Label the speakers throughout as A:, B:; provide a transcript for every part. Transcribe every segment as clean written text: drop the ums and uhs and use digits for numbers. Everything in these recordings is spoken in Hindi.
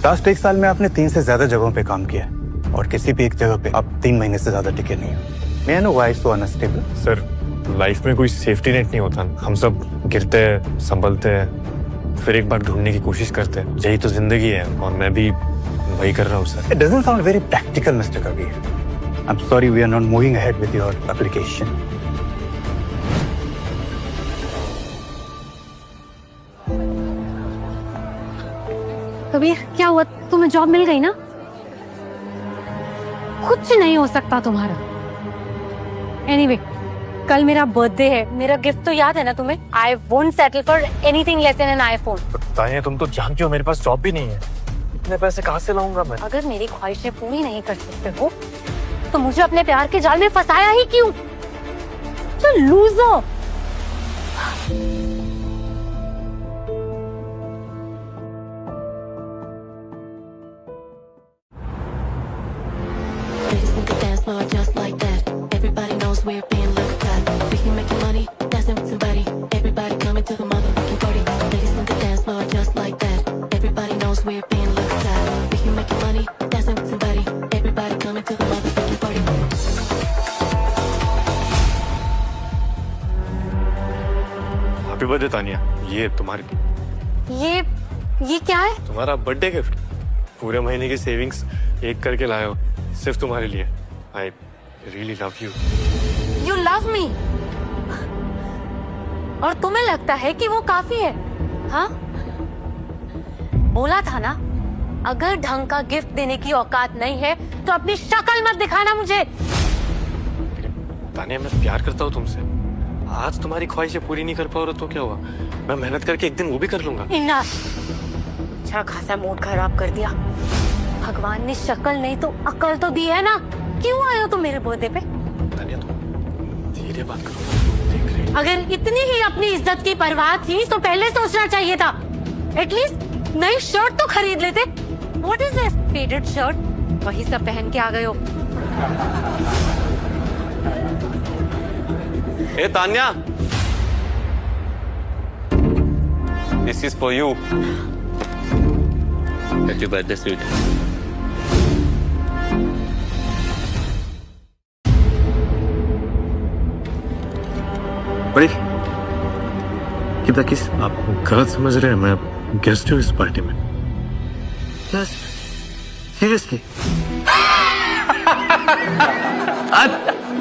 A: लास्ट 1 साल में आपने 3 से ज्यादा जगहों पे काम किया है और किसी भी एक जगह पे आप 3 महीने से ज्यादा टिके नहीं हो। मैं know why so unstable.
B: Sir, life में कोई सेफ्टी नेट नहीं होता। हम सब गिरते हैं, संभलते हैं, फिर एक बार ढूंढने की कोशिश करते हैं। यही तो जिंदगी है और मैं भी वही कर रहा हूँ sir.
A: It doesn't sound very practical, Mr. Kabir. I'm sorry we are not moving ahead with your application.
C: Kabir, क्या हुआ? तुम्हें जॉब मिल गई ना? कुछ नहीं हो सकता तुम्हारा। एनीवे, कल मेरा बर्थडे है। मेरा गिफ्ट तो याद है ना तुम्हें? I won't settle for anything less than an iPhone.
B: Tania, तुम तो जानती हो मेरे पास जॉब भी नहीं है। इतने पैसे कहाँ से लाऊंगा मैं?
C: अगर मेरी ख्वाहिशें पूरी नहीं कर सकते हो तो मुझे अपने प्यार के जाल में फंसाया ही क्यों? तो loser.
D: Just like that. Everybody knows we're being looked at. We can make money dancing with somebody. Everybody coming to the motherfucking party. Ladies on the dance floor just like that. Everybody knows we're being looked at. We can make money dancing with somebody. Everybody coming to the motherfucking party.
B: Happy birthday Tania. ये तुम्हारी।
C: ये क्या है?
B: तुम्हारा बर्थडे गिफ्ट। पूरे महीने की सेविंग्स एक करके लाए हो सिर्फ तुम्हारे लिए। I really love you.
C: You love me? और तुम्हें लगता है कि वो काफी है? हाँ? बोला था ना, अगर ढंग का गिफ्ट देने की औकात नहीं है तो अपनी शक्ल मत दिखाना मुझे।
B: तानिया, मैं प्यार करता हूँ तुमसे। आज तुम्हारी ख्वाहिशें पूरी नहीं कर पाओ तो क्या हुआ? मैं मेहनत करके एक दिन वो भी कर लूंगा।
C: अच्छा खासा मूड खराब कर दिया। भगवान ने शक्ल नहीं तो अकल तो दी है ना। क्यों आए हो तुम मेरे बर्थडे पे?
B: तानिया, तुम धीरे बात करो। देख रही।
C: अगर इतनी ही अपनी इज्जत की परवाह थी तो पहले सोचना चाहिए था। एटलीस्ट नई शर्ट तो खरीद लेते। What is this faded shirt? वही सब पहन के आ गए हो।
E: Hey Tanya, this is for you. Happy birthday, sweet.
B: बड़ी कीप द किस। आप गलत समझ रहे हैं, मैं गेस्ट हूँ इस पार्टी में।
E: Yes, seriously.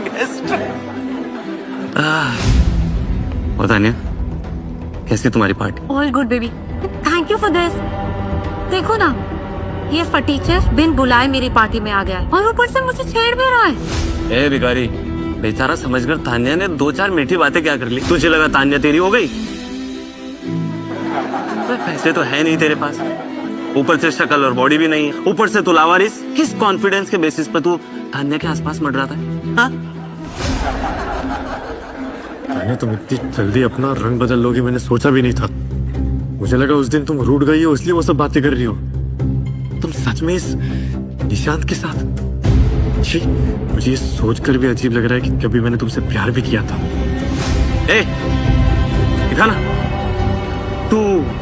E: Guest.
B: तानिया, कैसी तुम्हारी party?
C: All good baby. Thank you for this. देखो ना, ये फटीचर बिन बुलाए मेरी पार्टी में आ गया है और ऊपर से मुझे छेड़ भी रहा है।
E: ए भिखारी, बेचारा समझकर तान्या ने 2-4 मीठी बातें क्या कर ली। तुझे लगा तान्या तेरी हो गई? पैसे तो है नहीं तेरे पास, ऊपर से शक्ल और बॉडी भी नहीं है, ऊपर से तू लावारिस। किस कॉन्फिडेंस के बेसिस पर तू तान्या के आसपास मंडरा था? हाँ?
B: तान्या, तुम इतनी जल्दी अपना रंग बदल लोगी मैंने सोचा भी नहीं था। मुझे लगा उस दिन तुम रूठ गई हो इसलिए वो सब बातें कर रही हो। तुम सच में इस निशांत के साथ? जी, मुझे ये सोचकर भी अजीब लग रहा है कि कभी मैंने तुमसे प्यार भी किया था।
E: ए, दिखा ना, तू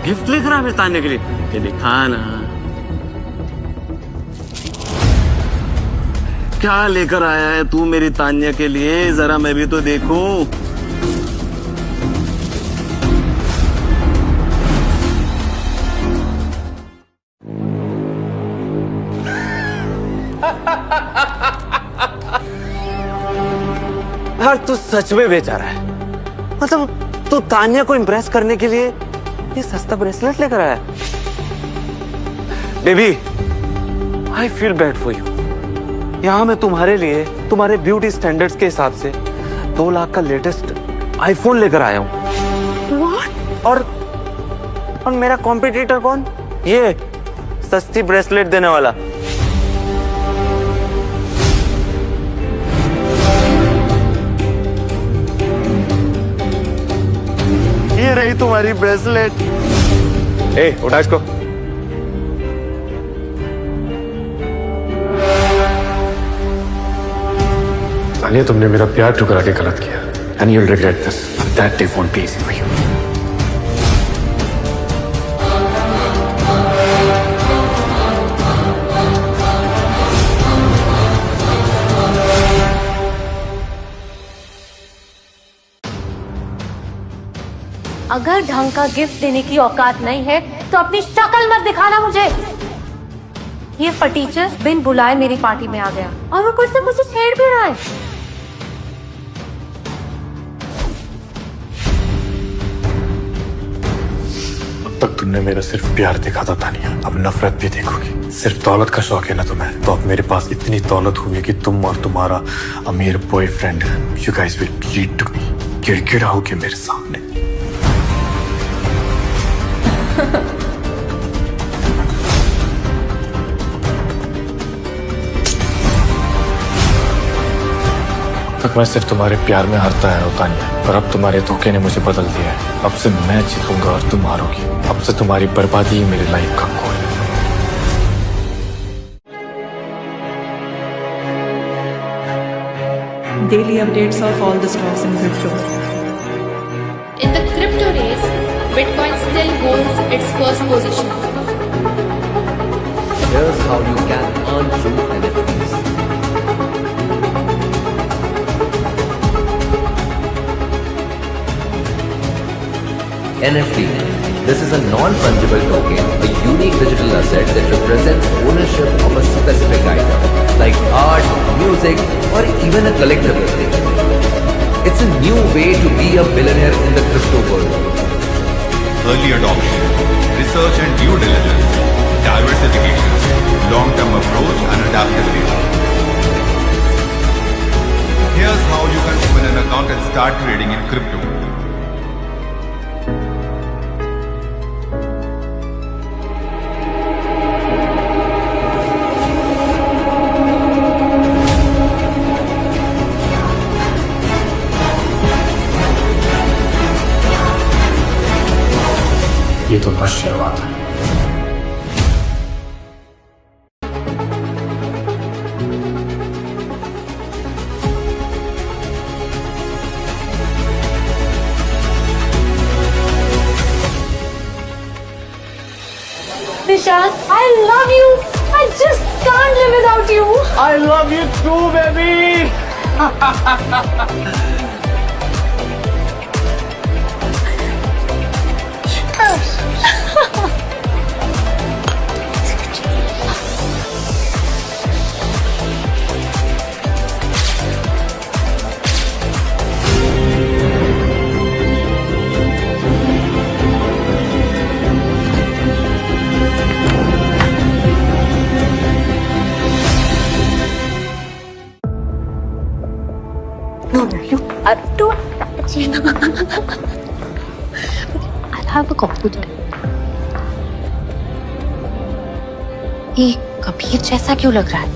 E: गिफ्ट लेकर आ फिर तान्या के लिए। ये दिखा ना, क्या लेकर आया है तू मेरी तान्या के लिए? जरा मैं भी तो देखूं।
F: यार तू सच में बेचारा है। मतलब तू तान्या को इम्प्रेस करने के लिए ये सस्ता ब्रेसलेट लेकर आया। Baby, I feel bad for you. यहाँ मैं तुम्हारे लिए तुम्हारे ब्यूटी स्टैंडर्ड्स के हिसाब से 2 लाख का लेटेस्ट आईफोन लेकर आया हूँ। और मेरा कॉम्पिटिटर कौन? ये सस्ती ब्रेसलेट देने वाला। ये रही तुम्हारी ब्रेसलेट।
B: ए, उठा इसको। तानिया, तुमने मेरा प्यार ठुकरा के गलत किया। And you'll regret this. That day won't be easy for you.
C: अगर ढंग का गिफ्ट देने की औकात नहीं है तो अपनी शक्ल मत दिखाना मुझे। ये फटीचर बिन बुलाए मेरी पार्टी में आ गया और ऊपर से मुझे छेड़ भी रहा है।
B: अब तक तुमने मेरा सिर्फ प्यार देखा था तानिया, अब नफरत भी देखोगी। सिर्फ दौलत का शौक है ना तुम्हें, तो अब मेरे पास इतनी दौलत हुई कि तुम और तुम्हारा अमीर boyfriend you guys will lead to me, गिड़गिड़ाओगे मेरे सामने। तक मैं सिर्फ तुम्हारे प्यार में हारता है तानिया, और अब तुम्हारे धोखे ने मुझे बदल दिया है। अब से मैं जीतूंगा और तुम हारोगी। अब से तुम्हारी बर्बादी ही मेरी लाइफ का गोल है।
G: Daily updates of all the stocks in crypto.
H: In the crypto race, Bitcoin still holds its first position.
I: Here's how you can earn through NFTs. NFT. This is a non-fungible token, a unique digital asset that represents ownership of a specific item, like art, music, or even a collectible. It's a new way to be a billionaire in the crypto world.
J: Early adoption, research and due diligence, diversification, long-term approach and adaptability. Here's how you can open an account and start trading in crypto.
B: ये तो बस शुरुआत है।
C: Nishant, I love you. I just can't live without you.
F: I love you too, baby.
C: No, you do. I'll have a coffee today. ये कबीर जैसा क्यों लग रहा है?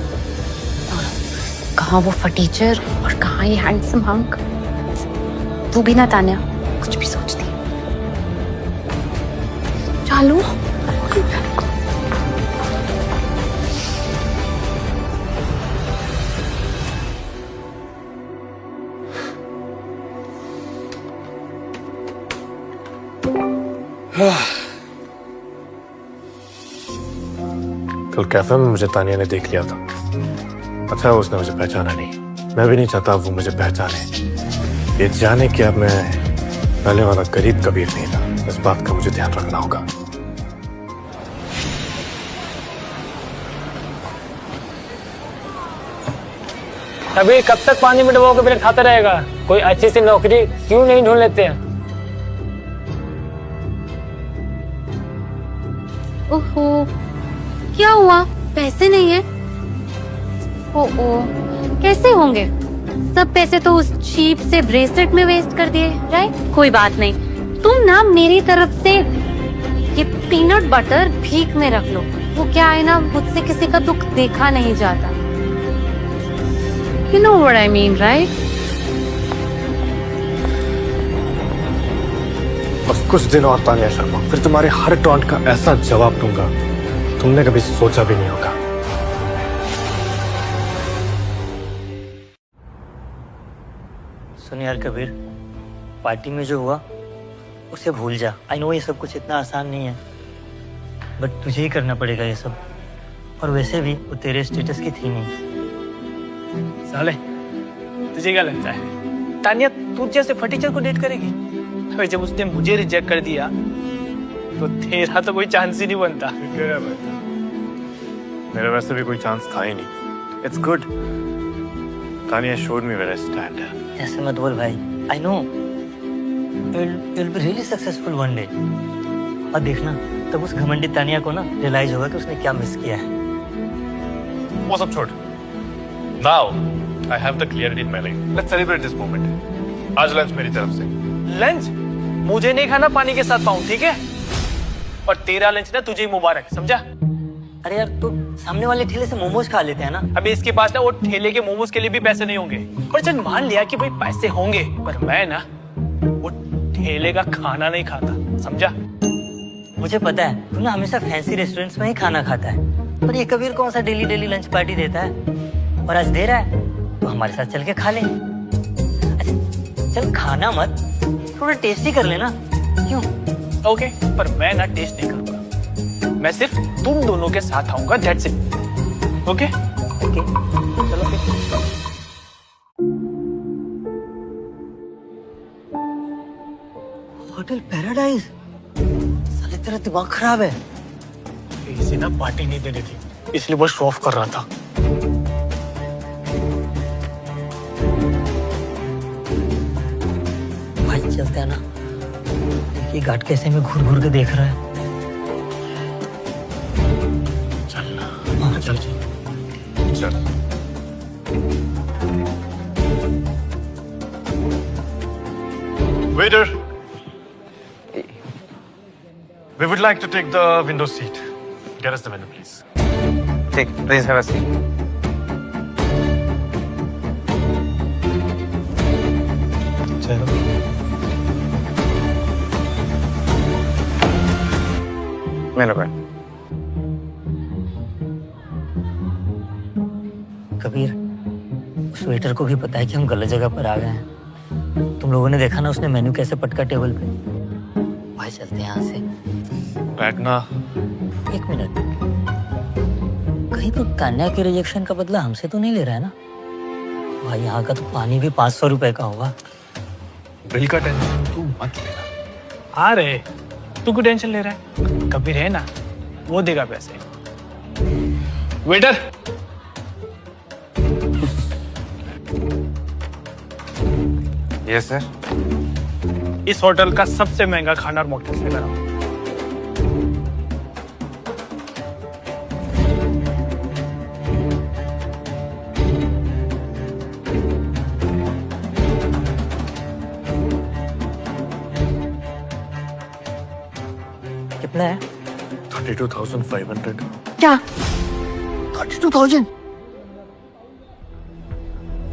C: कहाँ वो फटीचर और कहाँ ये हैंडसम हंक? तू भी ना तान्या कुछ भी सोचती है। चालू
B: कल कैफे में मुझे तानिया ने देख लिया था। अच्छा उसने मुझे पहचाना नहीं। मैं भी नहीं चाहता वो मुझे पहचाने। ये जाने कि अब मैं पहले वाला गरीब कबीर नहीं था। इस बात का मुझे ध्यान रखना होगा।
K: कबीर कब तक पानी में डुबो के ब्रेड खाता रहेगा? कोई अच्छी सी नौकरी क्यों नहीं ढूंढ लेते हैं?
C: ओहो, क्या हुआ? पैसे नहीं है? ओहो, कैसे होंगे? सब पैसे तो उस चीप से ब्रेसलेट में वेस्ट कर दिए, राइट? कोई बात नहीं, तुम ना मेरी तरफ से ये पीनट बटर भीख में रख लो। वो क्या है ना, मुझसे किसी का दुख देखा नहीं जाता। You know what I mean, right?
B: बस कुछ दिन और तानिया शर्मा, फिर तुम्हारे हर टॉन्ट का ऐसा जवाब दूंगा तुमने कभी सोचा भी नहीं होगा।
L: सुन यार कबीर, पार्टी में जो हुआ उसे भूल जा। आई नो ये सब कुछ इतना आसान नहीं है, बट तुझे ही करना पड़ेगा ये सब। और वैसे भी वो तेरे स्टेटस की थी नहीं।
K: साले, तुझे क्या लगता है तानिया तू जैसे फटीचर को डेट करेगी? अबे जब उसने मुझे रिजेक्ट कर दिया तो तेरा तो कोई चांस ही नहीं बनता।
B: मेरे वैसे भी कोई चांस था ही नहीं। It's good, Tania showed me where I stand.
L: ऐसे मत बोल भाई। I know you'll be really successful one day. और देखना तब उस घमंडी तानिया को ना रियलाइज होगा कि उसने क्या मिस किया है।
B: वो सब छोड़। Now I have the clarity in my life. Let's celebrate this moment. आज लंच मेरी तरफ से।
K: लंच मुझे नहीं खाना, पानी के साथ पाऊं, ठीक है? और तेरा लंच ना तुझे ही मुबारक, समझा?
L: अरे यार तो सामने वाले ठेले से मोमोज खा लेते हैं ना।
K: अभी इसके पास ना वो ठेले के मोमोज के लिए भी पैसे नहीं होंगे। पर चल मान लिया कि भाई पैसे होंगे, पर मैं ना वो ठेले का खाना नहीं खाता, समझा?
L: मुझे पता है तू ना हमेशा फैंसी रेस्टोरेंट्स में ही खाना खाता है, पर ये कबीर कौन सा डेली डेली लंच पार्टी देता है? और आज दे रहा है तो हमारे साथ चल के खा ले। अच्छा चल खाना मत, थोड़ा टेस्ट ही कर लेना। क्यों?
K: ओके, पर मैं ना टेस्ट नहीं करूंगा, मैं सिर्फ तुम दोनों के साथ आऊंगा, दैट्स इट। ओके
L: ओके चलो फिर। होटल पैराडाइज, साले तेरा दिमाग खराब है।
K: इसे ना पार्टी नहीं देनी थी, इसलिए वो शो ऑफ कर रहा था।
L: भाई चलते हैं ना, देखिए घाट कैसे में घूर घूर के देख रहा है। चल चल।
B: Waiter, we would like to take the window seat. Get us the menu, please.
F: Please have a seat.
K: चलो
F: मेरे को
L: कबीर, उस वेटर को भी पता है कि हम गलत जगह पर आ गए हैं। तुम लोगों ने देखा ना उसने मेन्यू कैसे पटका टेबल पे। भाई चलते हैं यहाँ से।
B: बैठना।
L: एक मिनट, कहीं तो तान्या के रिजेक्शन का बदला हमसे तो नहीं ले रहा है ना? भाई यहाँ का तो पानी भी 500 रुपए का होगा।
B: बिल का टेंशन तू मत लेना।
K: आ रहे, तू क्यों टेंशन ले रहा है? कबीर है ना, वो देगा पैसे। Waiter,
F: yes sir.
K: इस होटल का सबसे महंगा खाना और मॉकटेल से कराओ।
L: कितना है?
B: 32,500।
L: क्या 32,000?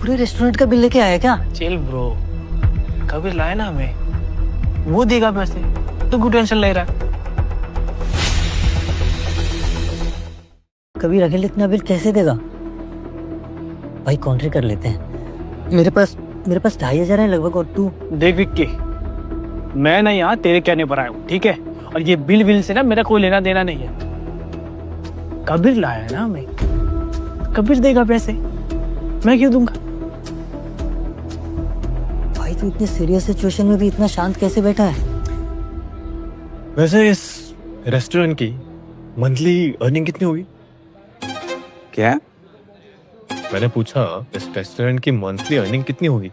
L: पूरे रेस्टोरेंट का बिल लेके आया क्या?
K: चिल ब्रो, कबीर लाए ना हमें, वो देगा पैसे, तो क्यों टेंशन ले रहा है?
L: कबीर अकेले इतना बिल कैसे देगा? भाई कॉन्ट्री कर लेते हैं। मेरे पास 2,500 है लगभग। और तू
K: देख विक्की, मैं ना यहाँ तेरे कहने पर आया हूँ, ठीक है? और ये बिल से ना मेरा कोई लेना देना नहीं है। कबीर लाया है ना हमें, कबीर देगा पैसे, मैं क्यों दूंगा?
L: भाई तू इतने सीरियस सिचुएशन में भी इतना शांत कैसे बैठा है?
B: वैसे इस रेस्टोरेंट की मंथली अर्निंग कितनी होगी?
F: क्या?
B: मैंने पूछा इस रेस्टोरेंट की मंथली अर्निंग कितनी होगी?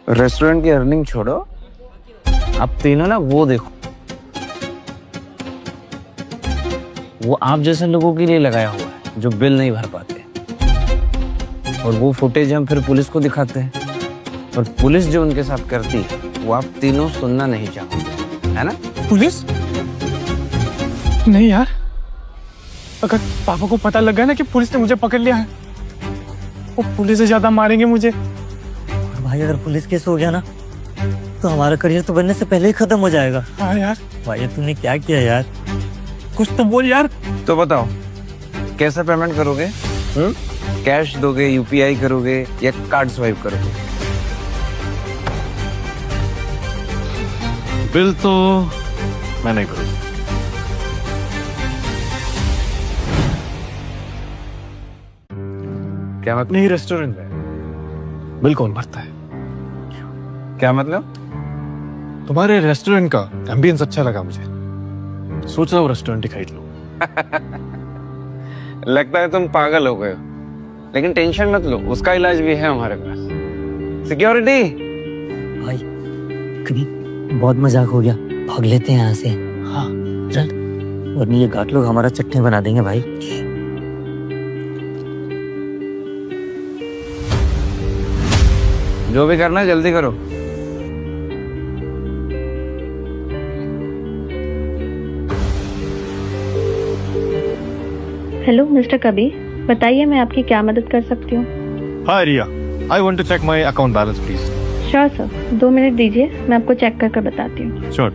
F: रेस्टोरेंट की अर्निंग छोड़ो, आप तीनों ना वो देखो, वो आप जैसे लोगों के लिए लगाया हुआ है जो बिल नहीं भर पाते, और वो फुटेज हम फिर पुलिस को दिखाते हैं, और पुलिस जो उनके साथ करती है वो आप तीनों सुनना नहीं चाहोगे, है ना?
K: पुलिस? नहीं यार, अगर पापा को पता लग गया ना कि पुलिस ने मुझे पकड़ लिया है, वो पुलिस से ज्यादा मारेंगे मुझे।
L: और भाई अगर पुलिस केस हो गया ना तो हमारा करियर तो बनने से पहले ही खत्म हो जाएगा।
K: हाँ यार।
L: भाई तूने क्या किया यार?
K: कुछ तो बोल यार।
F: तो बताओ कैसा पेमेंट करोगे? कैश दोगे, यूपीआई करोगे या कार्ड स्वाइप करोगे?
B: बिल तो मैं नहीं करूँगा।
F: क्या मतलब?
B: नहीं, रेस्टोरेंट में बिल कौन भरता है?
F: क्या मतलब?
B: तुम्हारे रेस्टोरेंट का एम्बियंस अच्छा लगा मुझे, सोच रहा हूँ रेस्टोरेंट ही खरीद लूं।
F: लगता है तुम पागल हो गए हो, लेकिन टेंशन मत लो, उसका इलाज भी है हमारे पास। सिक्योरिटी।
L: भाई कभी बहुत मजाक हो गया, भाग लेते हैं यहाँ से।
K: हाँ
L: चल, वरना ये घाट लोग हमारा चट्टे बना देंगे भाई।
F: जो भी करना है जल्दी करो।
M: हेलो मिस्टर कबीर, बताइए मैं आपकी क्या मदद कर सकती हूँ।
B: Hi Riya, I want to check my account balance please.
M: Sure sir, 2 minute दीजिए, मैं आपको चेक करके बताती हूँ।
B: श्योर।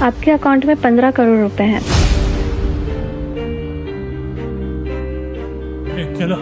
M: आपके अकाउंट में 15 करोड़ रुपए हैं।
K: चलो